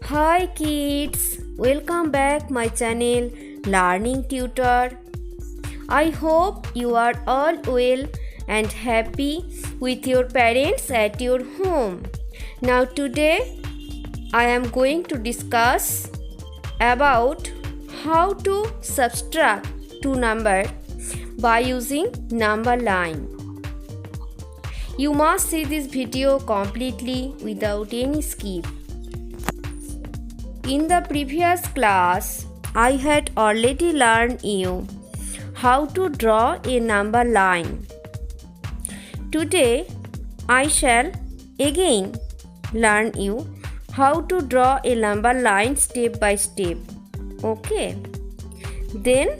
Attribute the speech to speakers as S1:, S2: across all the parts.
S1: Hi kids, welcome back my channel Learning Tutor. I hope you are all well and happy with your parents at your home. Now today I am going to discuss about how to subtract two numbers by using number line. You must see this video completely without any skip. In the previous class, I had already learned you how to draw a number line. Today, I shall again learn you how to draw a number line step by step. Okay. Then,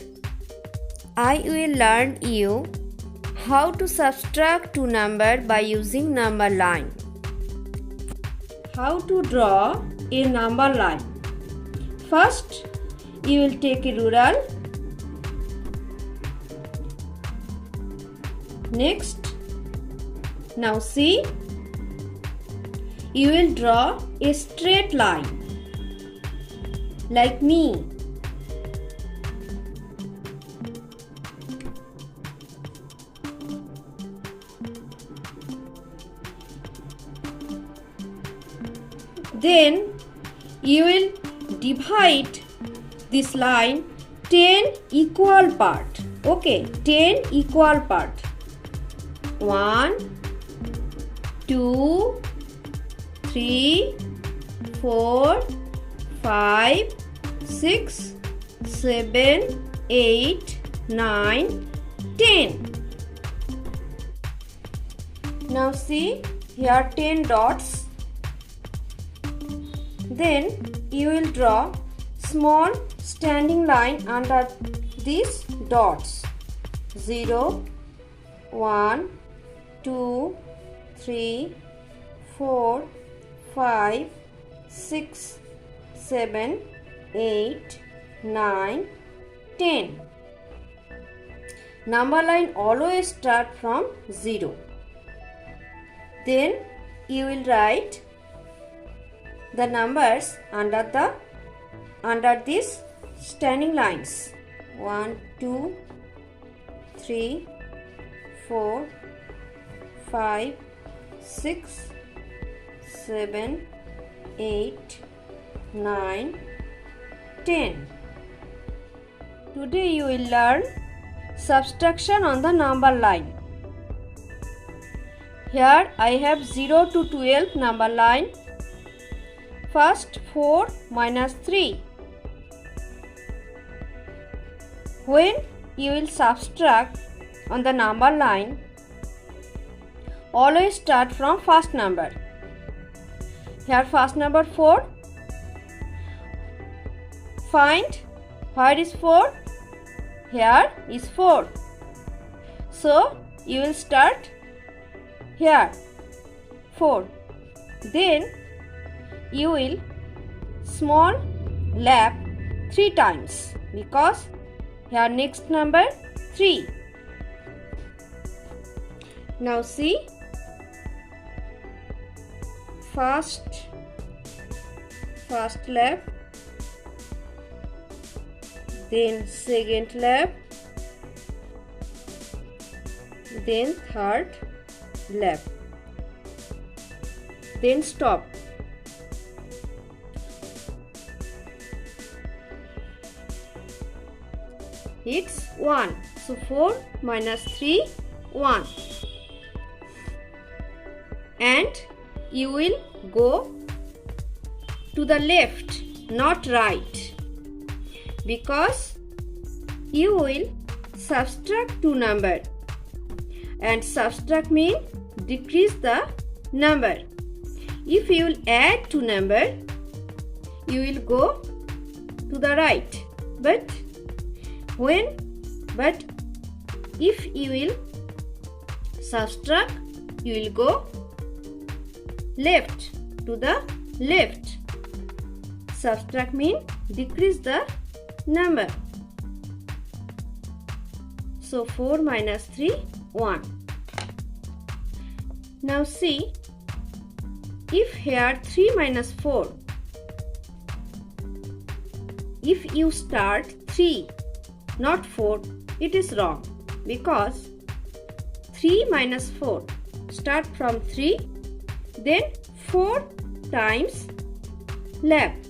S1: I will learn you how to subtract two numbers by using number line. How to draw a number line. First, you will take a ruler. Next, now see, you will draw a straight line like me. Then you will divide this line 10 equal part. Okay, 10 equal part. 1, 2, 3, 4, 5, 6, 7, 8, 9, 10. Now see, here 10 dots. Then you will draw small standing line under these dots. 0, 1, 2, 3, 4, 5, 6, 7, 8, 9, 10. Number line always start from 0. Then you will write the numbers under these standing lines. 1, 2, 3, 4, 5, 6, 7, 8, 9, 10. Today you will learn subtraction on the number line. Here I have 0 to 12 number line. First, 4 minus 3. When you will subtract on the number line, always start from first number. Here first number 4. Find where is 4? Here is 4. So you will start here 4. Then you will small lap 3 times because here next number 3. Now see, first lap, then second lap, then third lap, then stop. It's 1. So 4 minus 3, 1. And you will go to the left, not right. Because you will subtract two numbers. And subtract means decrease the number. If you will add two numbers, you will go to the right. But if you will subtract, you will go left, to the left. Subtract means decrease the number. So 4 minus 3, 1. Now see, if here 3 minus 4, if you start 3, not 4, it is wrong, because 3 minus 4, start from 3, then 4 times left.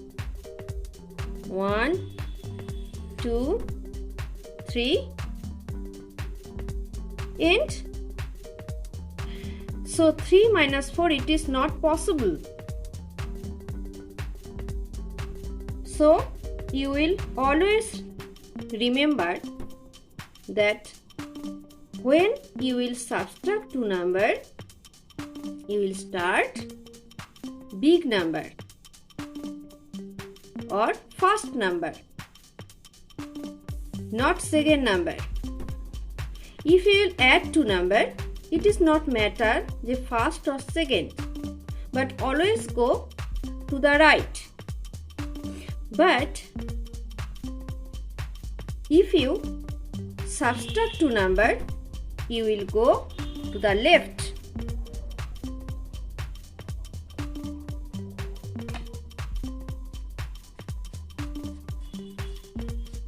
S1: 1, 2, 3, and so 3 minus 4, it is not possible. So you will always remember that when you will subtract two numbers, you will start big number or first number, not second number. If you will add two numbers, it is not matter the first or second, but always go to the right. But if you subtract two numbers, you will go to the left.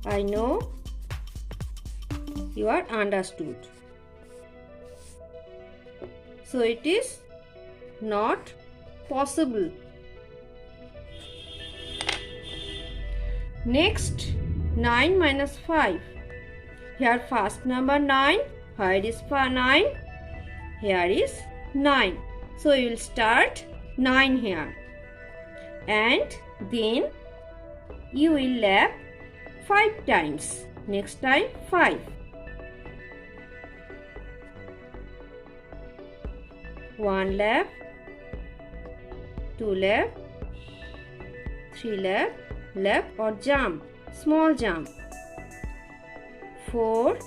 S1: I know you are understood. So it is not possible. Next, 9 minus 5. Here first number 9. Where is 9? Here is 9. So you will start 9 here. And then you will lap 5 times. Next time 5. 1 lap, 2 lap, 3 lap, lap or jump, small jump. 4,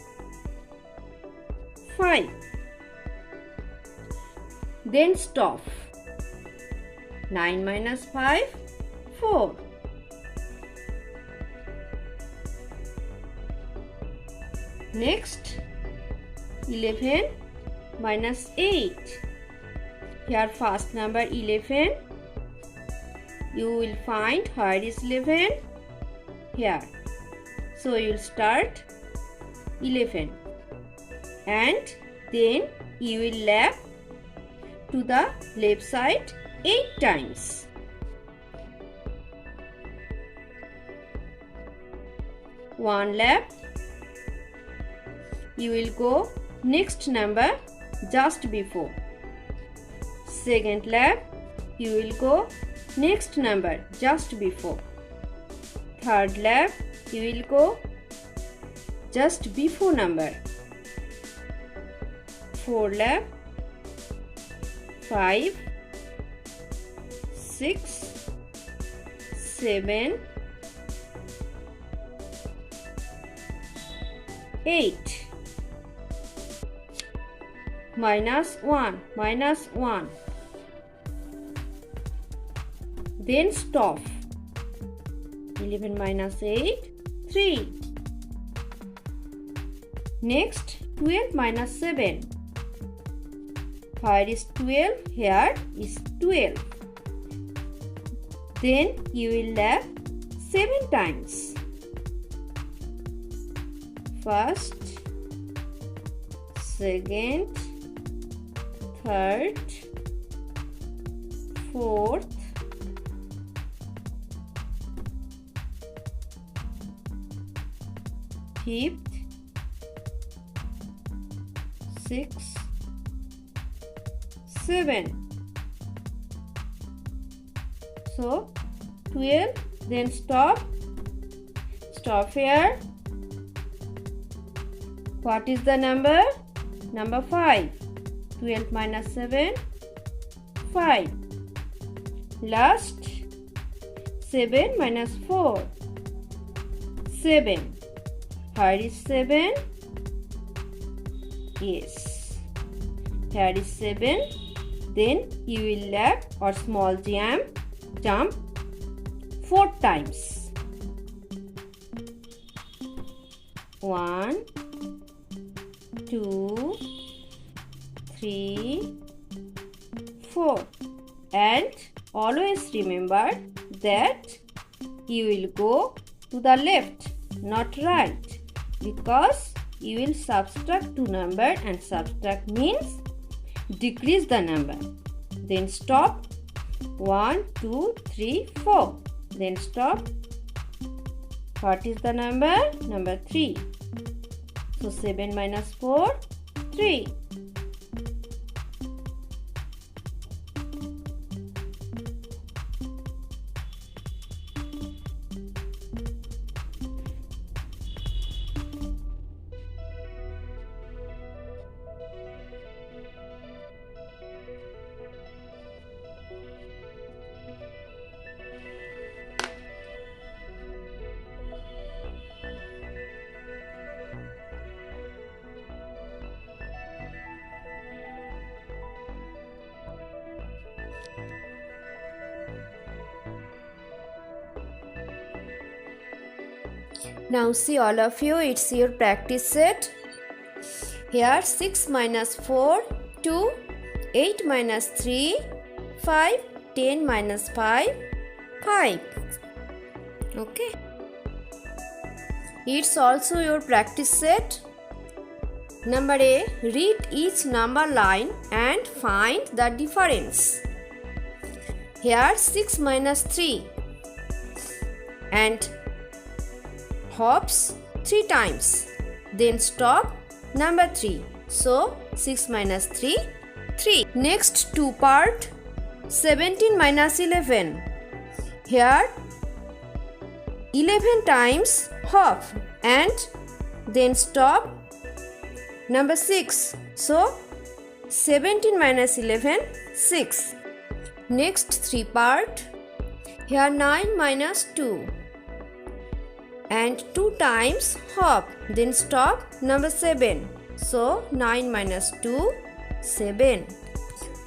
S1: 5. Then stop. 9 minus 5, 4. Next, 11 minus 8. Here first number 11. You will find where is 11? Here. So you will start 11. And then you will lap to the left side 8 times. One lap. You will go next number just before. Second lap, you will go next number just before. Third lap, you will go just before number. 4 lap, 5, 6, 7, 8. Minus 1, minus 1. Then stop. 11 minus 8, 3. Next, 12 minus 7. Where is 12? Here is 12. Then you will lap 7 times. First, second, third, fourth, fifth, sixth, seventh. So 12, then stop. Stop here. What is the number? Number 5. 12 minus 7, 5. Last, 7 minus 4, 7. Here is 7. Yes. Here is 7. Then you will lap or small jump 4 times. 1, 2, 3, 4. And always remember that you will go to the left, not right, because you will subtract two numbers, and subtract means decrease the number. Then stop. 1, 2, 3, 4. Then stop. What is the number? Number 3. So 7 minus 4, 3. Now see all of you, it's your practice set. Here 6 minus 4, 2, 8 minus 3, 5, 10 minus 5, 5. Okay. It's also your practice set. Number A, read each number line and find the difference. Here 6 minus 3 and hops 3 times, then stop. Number 3. So 6 minus 3, 3. Next 2 part, 17 minus 11. Here 11 times hop and then stop. Number 6. So 17 minus 11, 6. Next 3 part, here 9 minus 2. And 2 times hop, then stop. Number 7. So 9 minus 2, 7.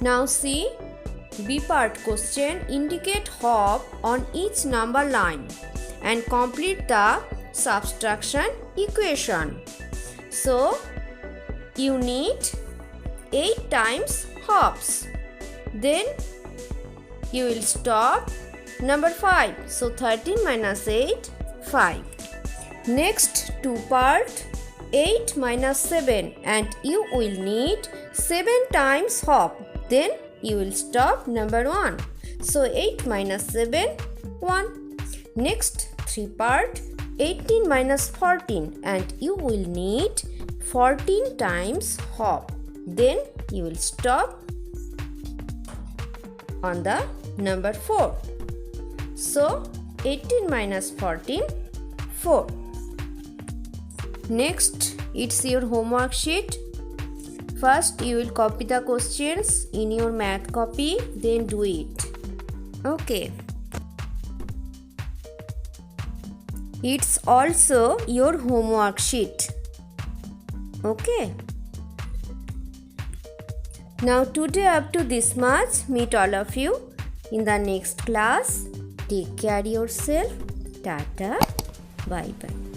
S1: Now see B part question. Indicate hop on each number line and complete the subtraction equation. So you need 8 times hops. Then you will stop. Number 5. So 13 minus 8, 5. Next 2 part, 8 minus 7, and you will need 7 times hop. Then you will stop. Number 1. So 8 minus 7, 1. Next 3 part, 18 minus 14, and you will need 14 times hop. Then you will stop on the number 4. So 18 minus 14, 4. Next, it's your homework sheet. First, you will copy the questions in your math copy, then do it. Okay. It's also your homework sheet. Okay. Now today up to this much. Meet all of you in the next class. Take care yourself. Tata. Bye bye.